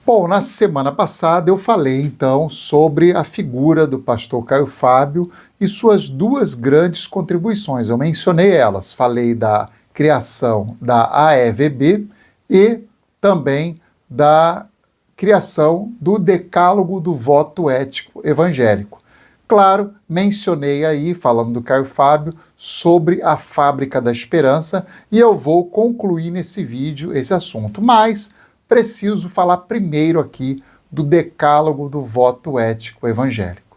Bom, na semana passada eu falei então sobre a figura do pastor Caio Fábio e suas duas grandes contribuições. Eu mencionei elas, falei da criação da AEVB e também da criação do Decálogo do Voto Ético Evangélico. Claro, mencionei aí, falando do Caio Fábio, sobre a Fábrica da Esperança e eu vou concluir nesse vídeo esse assunto, mas preciso falar primeiro aqui do Decálogo do Voto Ético Evangélico.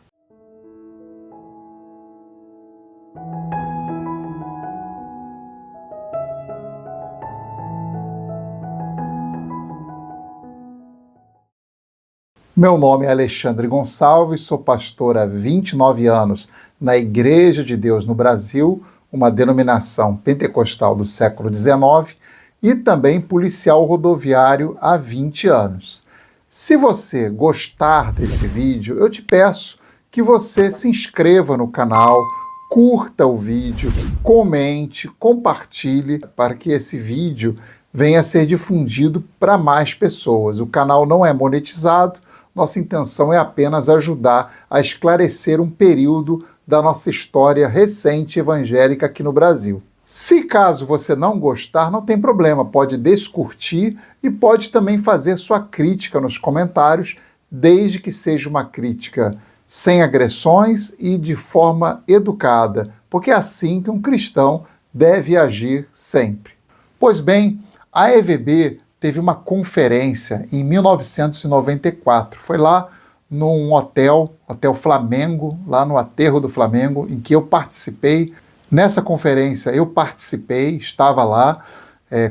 Meu nome é Alexandre Gonçalves, sou pastor há 29 anos na Igreja de Deus no Brasil, uma denominação pentecostal do século XIX, e também policial rodoviário há 20 anos. Se você gostar desse vídeo, eu te peço que você se inscreva no canal, curta o vídeo, comente, compartilhe para que esse vídeo venha a ser difundido para mais pessoas. O canal não é monetizado, nossa intenção é apenas ajudar a esclarecer um período da nossa história recente evangélica aqui no Brasil. Se caso você não gostar, não tem problema, pode descurtir e pode também fazer sua crítica nos comentários, desde que seja uma crítica sem agressões e de forma educada, porque é assim que um cristão deve agir sempre. Pois bem, a EVB teve uma conferência em 1994. Foi lá num Hotel Flamengo, lá no Aterro do Flamengo, em que eu participei. Nessa conferência eu participei, estava lá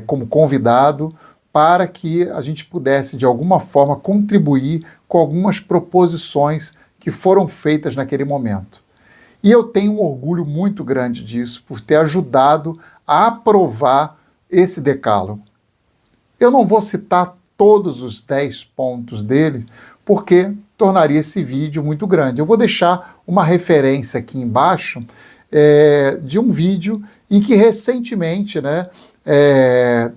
como convidado, para que a gente pudesse, de alguma forma, contribuir com algumas proposições que foram feitas naquele momento. E eu tenho um orgulho muito grande disso, por ter ajudado a aprovar esse decálogo. Eu não vou citar todos os 10 pontos dele, porque tornaria esse vídeo muito grande. Eu vou deixar uma referência aqui embaixo de um vídeo em que recentemente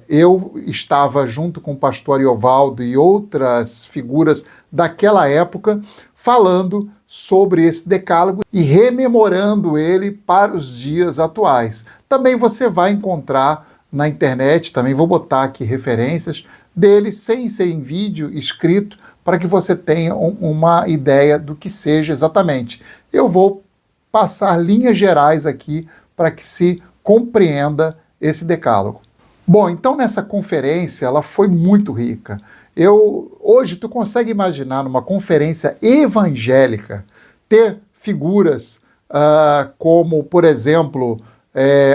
eu estava junto com o pastor Ariovaldo e outras figuras daquela época falando sobre esse decálogo e rememorando ele para os dias atuais. Também você vai encontrar na internet, também vou botar aqui referências dele, sem ser em vídeo, escrito, para que você tenha uma ideia do que seja exatamente. Eu vou passar linhas gerais aqui para que se compreenda esse decálogo. Bom, então nessa conferência ela foi muito rica. Hoje tu consegue imaginar numa conferência evangélica ter figuras como, por exemplo,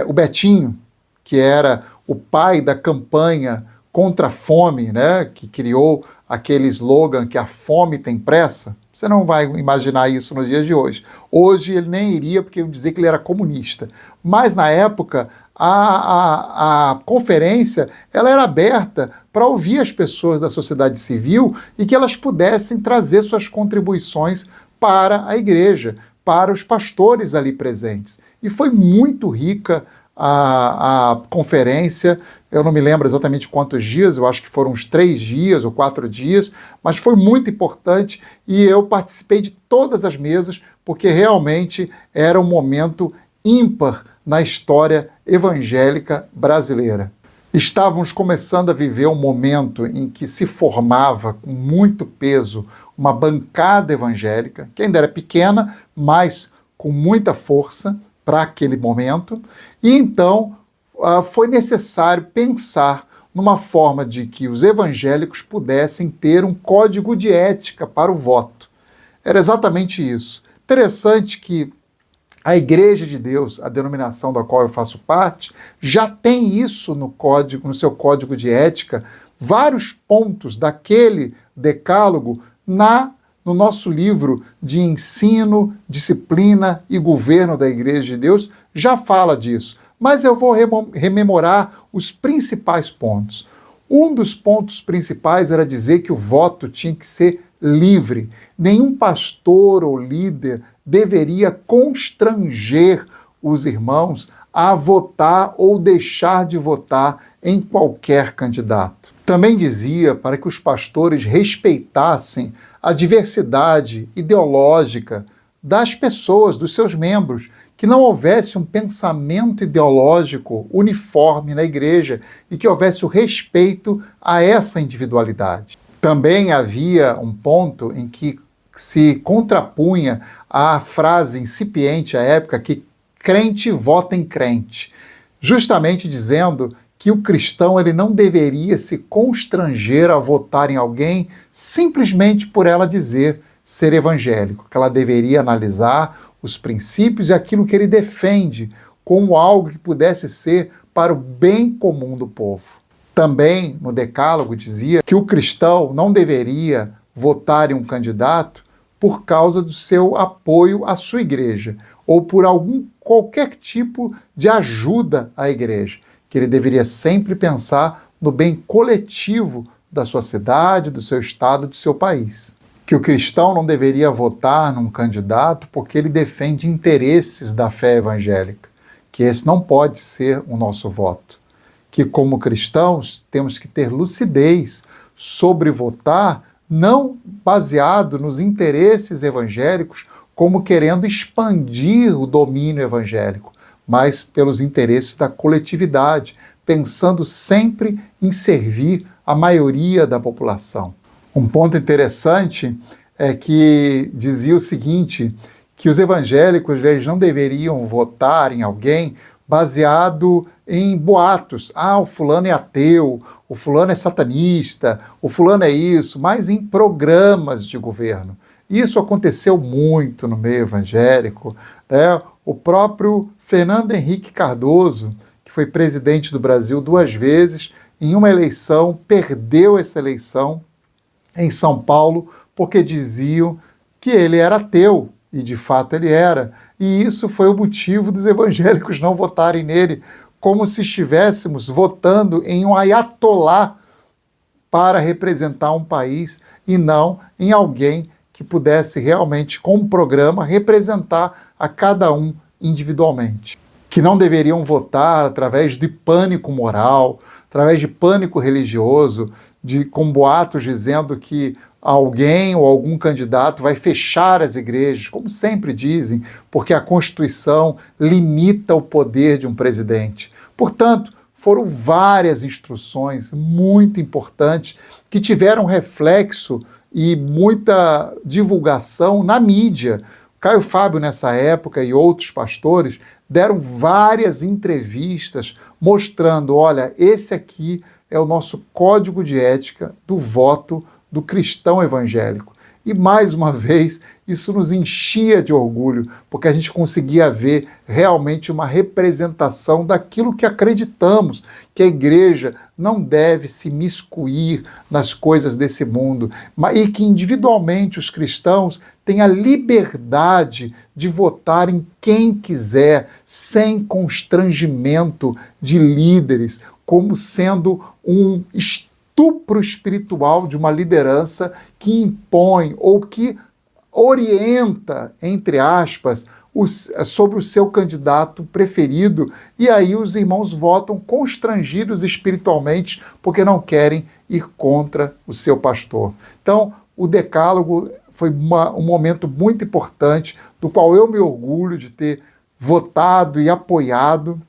o Betinho, que era o pai da campanha contra a fome, que criou aquele slogan que a fome tem pressa. Você não vai imaginar isso nos dias de hoje. Hoje ele nem iria, porque iam dizer que ele era comunista. Mas na época, a conferência ela era aberta para ouvir as pessoas da sociedade civil e que elas pudessem trazer suas contribuições para a igreja, para os pastores ali presentes. E foi muito rica a conferência. Eu não me lembro exatamente quantos dias, eu acho que foram uns 3 dias ou 4 dias, mas foi muito importante e eu participei de todas as mesas, porque realmente era um momento ímpar na história evangélica brasileira. Estávamos começando a viver um momento em que se formava com muito peso uma bancada evangélica, que ainda era pequena, mas com muita força para aquele momento, e então foi necessário pensar numa forma de que os evangélicos pudessem ter um código de ética para o voto. Era exatamente isso. Interessante que a Igreja de Deus, a denominação da qual eu faço parte, já tem isso no seu código de ética, vários pontos daquele decálogo no nosso livro de ensino, disciplina e governo da Igreja de Deus, já fala disso. Mas eu vou rememorar os principais pontos. Um dos pontos principais era dizer que o voto tinha que ser livre. Nenhum pastor ou líder deveria constranger os irmãos a votar ou deixar de votar em qualquer candidato. Também dizia para que os pastores respeitassem a diversidade ideológica das pessoas, dos seus membros, que não houvesse um pensamento ideológico uniforme na igreja e que houvesse o respeito a essa individualidade. Também havia um ponto em que se contrapunha à frase incipiente à época que crente vota em crente, justamente dizendo que o cristão ele não deveria se constranger a votar em alguém simplesmente por ela dizer ser evangélico, que ela deveria analisar os princípios e aquilo que ele defende como algo que pudesse ser para o bem comum do povo. Também no Decálogo dizia que o cristão não deveria votar em um candidato por causa do seu apoio à sua igreja ou por qualquer tipo de ajuda à igreja, que ele deveria sempre pensar no bem coletivo da sua cidade, do seu estado, do seu país. Que o cristão não deveria votar num candidato porque ele defende interesses da fé evangélica, que esse não pode ser o nosso voto. Que como cristãos temos que ter lucidez sobre votar não baseado nos interesses evangélicos como querendo expandir o domínio evangélico, mas pelos interesses da coletividade, pensando sempre em servir a maioria da população. Um ponto interessante é que dizia o seguinte, que os evangélicos eles não deveriam votar em alguém baseado em boatos. O fulano é ateu, o fulano é satanista, o fulano é isso, mas em programas de governo. Isso aconteceu muito no meio evangélico, né? O próprio Fernando Henrique Cardoso, que foi presidente do Brasil 2 vezes, em uma eleição, perdeu essa eleição em São Paulo, porque diziam que ele era ateu, e de fato ele era. E isso foi o motivo dos evangélicos não votarem nele, como se estivéssemos votando em um ayatolá para representar um país e não em alguém que pudesse realmente, com um programa, representar a cada um individualmente. Que não deveriam votar através de pânico moral, através de pânico religioso, com boatos dizendo que alguém ou algum candidato vai fechar as igrejas, como sempre dizem, porque a Constituição limita o poder de um presidente. Portanto, foram várias instruções muito importantes que tiveram reflexo e muita divulgação na mídia. Caio Fábio, nessa época, e outros pastores deram várias entrevistas mostrando, olha, esse aqui é o nosso código de ética do voto do cristão evangélico. E, mais uma vez, isso nos enchia de orgulho, porque a gente conseguia ver realmente uma representação daquilo que acreditamos, que a igreja não deve se miscuir nas coisas desse mundo, e que individualmente os cristãos têm a liberdade de votar em quem quiser, sem constrangimento de líderes, como sendo um estupro espiritual de uma liderança que impõe ou que orienta, entre aspas, sobre o seu candidato preferido, e aí os irmãos votam constrangidos espiritualmente porque não querem ir contra o seu pastor. Então, o Decálogo foi um momento muito importante, do qual eu me orgulho de ter votado e apoiado,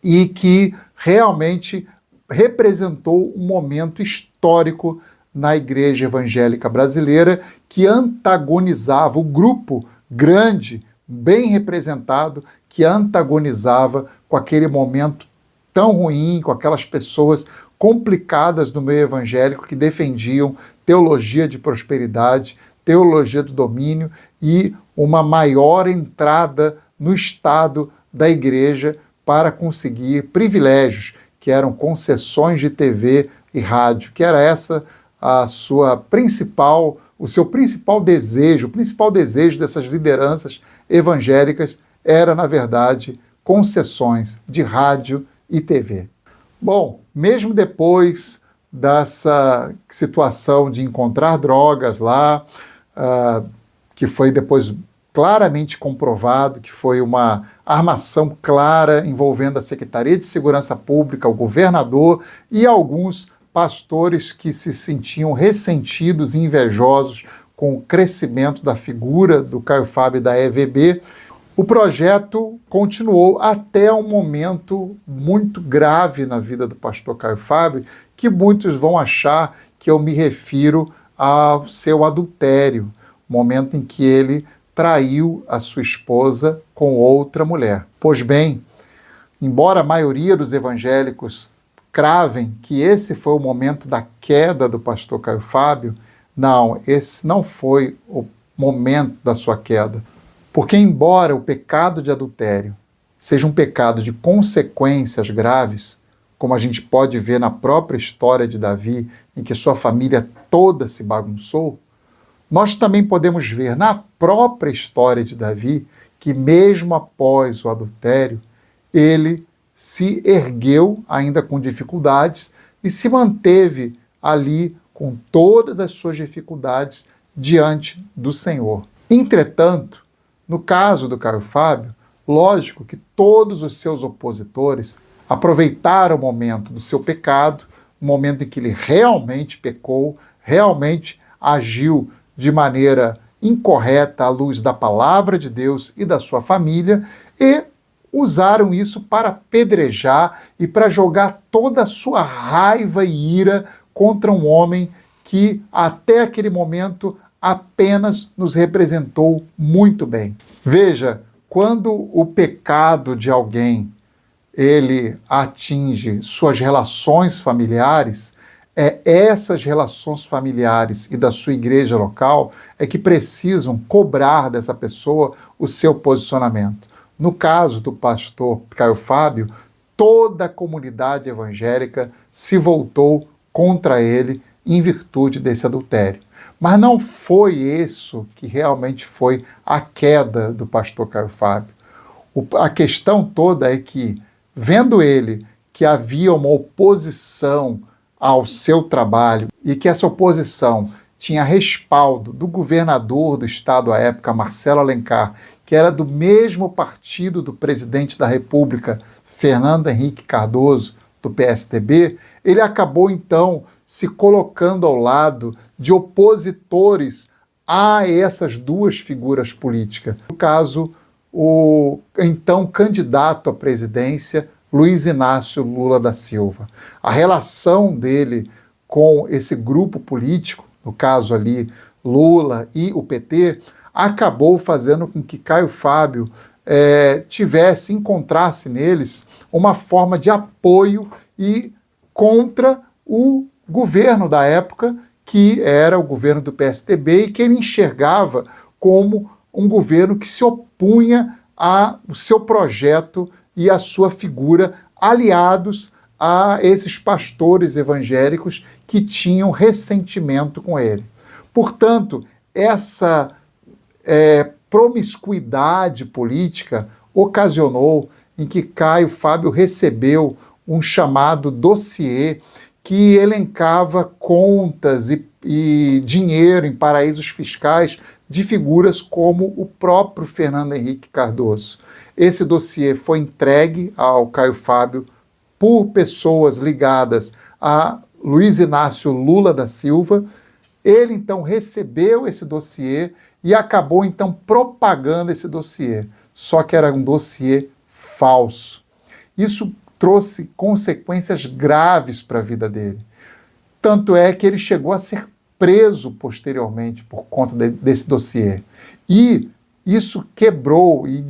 e que realmente representou um momento histórico na igreja evangélica brasileira que antagonizava o grupo grande, bem representado, que antagonizava com aquele momento tão ruim, com aquelas pessoas complicadas do meio evangélico que defendiam teologia de prosperidade, teologia do domínio e uma maior entrada no Estado da igreja para conseguir privilégios, que eram concessões de TV e rádio, que era essa o seu principal desejo, o principal desejo dessas lideranças evangélicas era, na verdade, concessões de rádio e TV. Bom, mesmo depois dessa situação de encontrar drogas lá, que foi depois claramente comprovado que foi uma armação clara envolvendo a Secretaria de Segurança Pública, o governador e alguns pastores que se sentiam ressentidos e invejosos com o crescimento da figura do Caio Fábio e da EVB, o projeto continuou até um momento muito grave na vida do pastor Caio Fábio, que muitos vão achar que eu me refiro ao seu adultério, momento em que ele traiu a sua esposa com outra mulher. Pois bem, embora a maioria dos evangélicos cravem que esse foi o momento da queda do pastor Caio Fábio, não, esse não foi o momento da sua queda. Porque embora o pecado de adultério seja um pecado de consequências graves, como a gente pode ver na própria história de Davi, em que sua família toda se bagunçou, nós também podemos ver na própria história de Davi que mesmo após o adultério, ele se ergueu, ainda com dificuldades, e se manteve ali com todas as suas dificuldades diante do Senhor. Entretanto, no caso do Caio Fábio, lógico que todos os seus opositores aproveitaram o momento do seu pecado, o momento em que ele realmente pecou, realmente agiu de maneira incorreta à luz da palavra de Deus e da sua família, e usaram isso para apedrejar e para jogar toda a sua raiva e ira contra um homem que até aquele momento apenas nos representou muito bem. Veja, quando o pecado de alguém ele atinge suas relações familiares, essas relações familiares e da sua igreja local é que precisam cobrar dessa pessoa o seu posicionamento. No caso do pastor Caio Fábio, toda a comunidade evangélica se voltou contra ele em virtude desse adultério. Mas não foi isso que realmente foi a queda do pastor Caio Fábio. A questão toda é que, vendo ele que havia uma oposição ao seu trabalho e que essa oposição tinha respaldo do governador do estado à época, Marcelo Alencar, que era do mesmo partido do presidente da República, Fernando Henrique Cardoso, do PSDB, ele acabou então se colocando ao lado de opositores a essas duas figuras políticas. No caso, o então candidato à presidência, Luiz Inácio Lula da Silva. A relação dele com esse grupo político, no caso ali Lula e o PT, acabou fazendo com que Caio Fábio encontrasse neles uma forma de apoio e contra o governo da época, que era o governo do PSDB e que ele enxergava como um governo que se opunha ao seu projeto e à sua figura, aliados a esses pastores evangélicos que tinham ressentimento com ele. Portanto, essa promiscuidade política ocasionou em que Caio Fábio recebeu um chamado dossiê que elencava contas e dinheiro em paraísos fiscais de figuras como o próprio Fernando Henrique Cardoso. Esse dossiê foi entregue ao Caio Fábio por pessoas ligadas a Luiz Inácio Lula da Silva. Ele então recebeu esse dossiê e acabou então propagando esse dossiê, só que era um dossiê falso. Isso trouxe consequências graves para a vida dele. Tanto é que ele chegou a ser preso posteriormente por conta desse dossiê. E isso quebrou e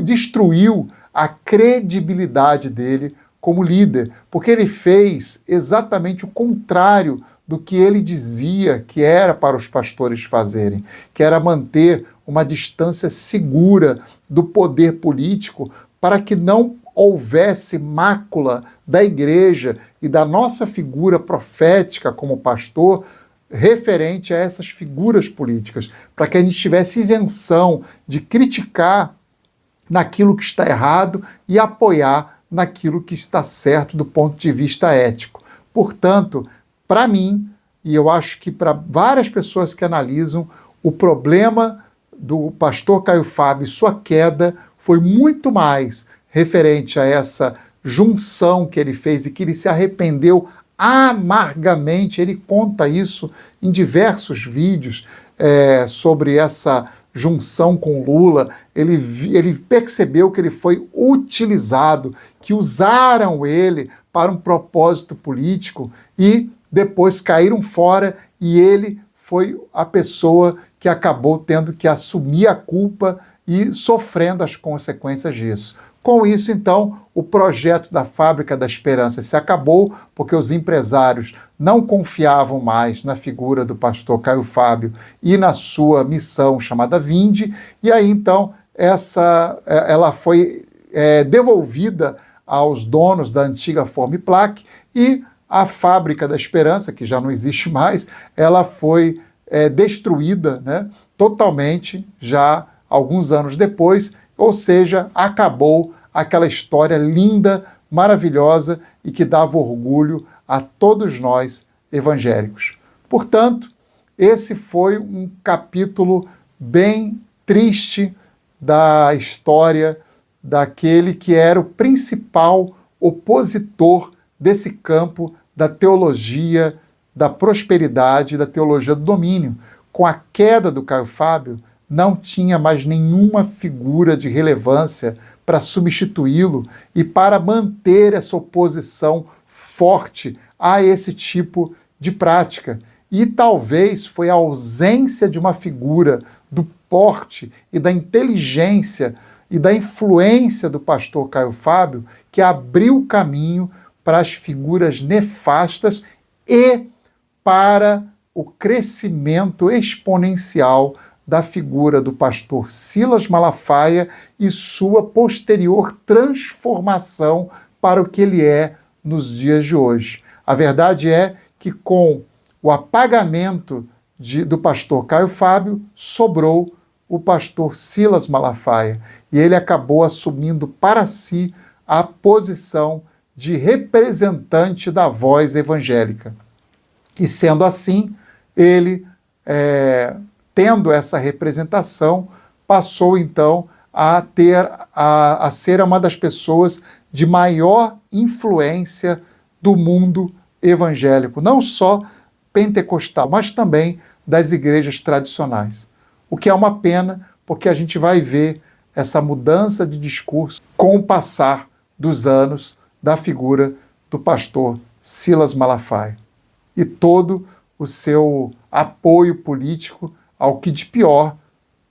destruiu a credibilidade dele como líder, porque ele fez exatamente o contrário do que ele dizia que era para os pastores fazerem, que era manter uma distância segura do poder político para que não houvesse mácula da igreja e da nossa figura profética como pastor referente a essas figuras políticas, para que a gente tivesse isenção de criticar naquilo que está errado e apoiar naquilo que está certo do ponto de vista ético. Portanto, para mim, e eu acho que para várias pessoas que analisam, o problema do pastor Caio Fábio e sua queda foi muito mais referente a essa junção que ele fez e que ele se arrependeu amargamente. Ele conta isso em diversos vídeos sobre essa junção com Lula. Ele percebeu que ele foi utilizado, que usaram ele para um propósito político e depois caíram fora, e ele foi a pessoa que acabou tendo que assumir a culpa e sofrendo as consequências disso. Com isso, então, o projeto da Fábrica da Esperança se acabou, porque os empresários não confiavam mais na figura do pastor Caio Fábio e na sua missão chamada Vinde, e aí, então, ela foi devolvida aos donos da antiga Formiplac, e a Fábrica da Esperança, que já não existe mais, ela foi destruída, né, totalmente, já alguns anos depois, ou seja, acabou aquela história linda, maravilhosa e que dava orgulho a todos nós evangélicos. Portanto, esse foi um capítulo bem triste da história daquele que era o principal opositor desse campo da teologia da prosperidade, da teologia do domínio. Com a queda do Caio Fábio, não tinha mais nenhuma figura de relevância para substituí-lo e para manter essa oposição forte a esse tipo de prática. E talvez foi a ausência de uma figura do porte e da inteligência e da influência do pastor Caio Fábio que abriu o caminho para as figuras nefastas e para o crescimento exponencial da figura do pastor Silas Malafaia e sua posterior transformação para o que ele é nos dias de hoje. A verdade é que com o apagamento do pastor Caio Fábio, sobrou o pastor Silas Malafaia, e ele acabou assumindo para si a posição de representante da voz evangélica. E sendo assim, ele, tendo essa representação, passou então a ser uma das pessoas de maior influência do mundo evangélico, não só pentecostal, mas também das igrejas tradicionais. O que é uma pena, porque a gente vai ver essa mudança de discurso com o passar dos anos da figura do pastor Silas Malafaia e todo o seu apoio político ao que de pior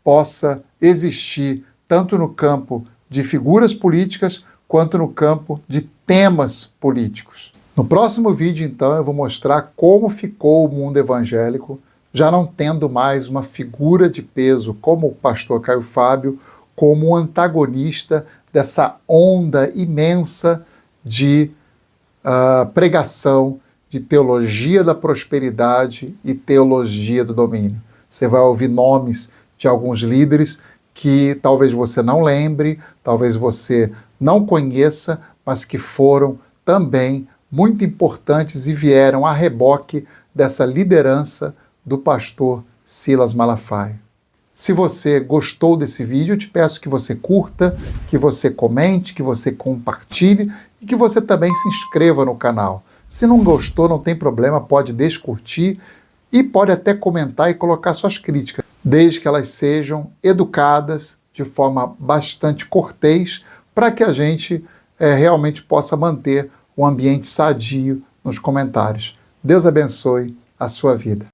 possa existir, tanto no campo de figuras políticas, quanto no campo de temas políticos. No próximo vídeo, então, eu vou mostrar como ficou o mundo evangélico, já não tendo mais uma figura de peso como o pastor Caio Fábio, como um antagonista dessa onda imensa de pregação de teologia da prosperidade e teologia do domínio. Você vai ouvir nomes de alguns líderes que talvez você não lembre, talvez você não conheça, mas que foram também muito importantes e vieram a reboque dessa liderança do pastor Silas Malafaia. Se você gostou desse vídeo, eu te peço que você curta, que você comente, que você compartilhe e que você também se inscreva no canal. Se não gostou, não tem problema, pode descurtir e pode até comentar e colocar suas críticas, desde que elas sejam educadas de forma bastante cortês, para que a gente realmente possa manter um ambiente sadio nos comentários. Deus abençoe a sua vida.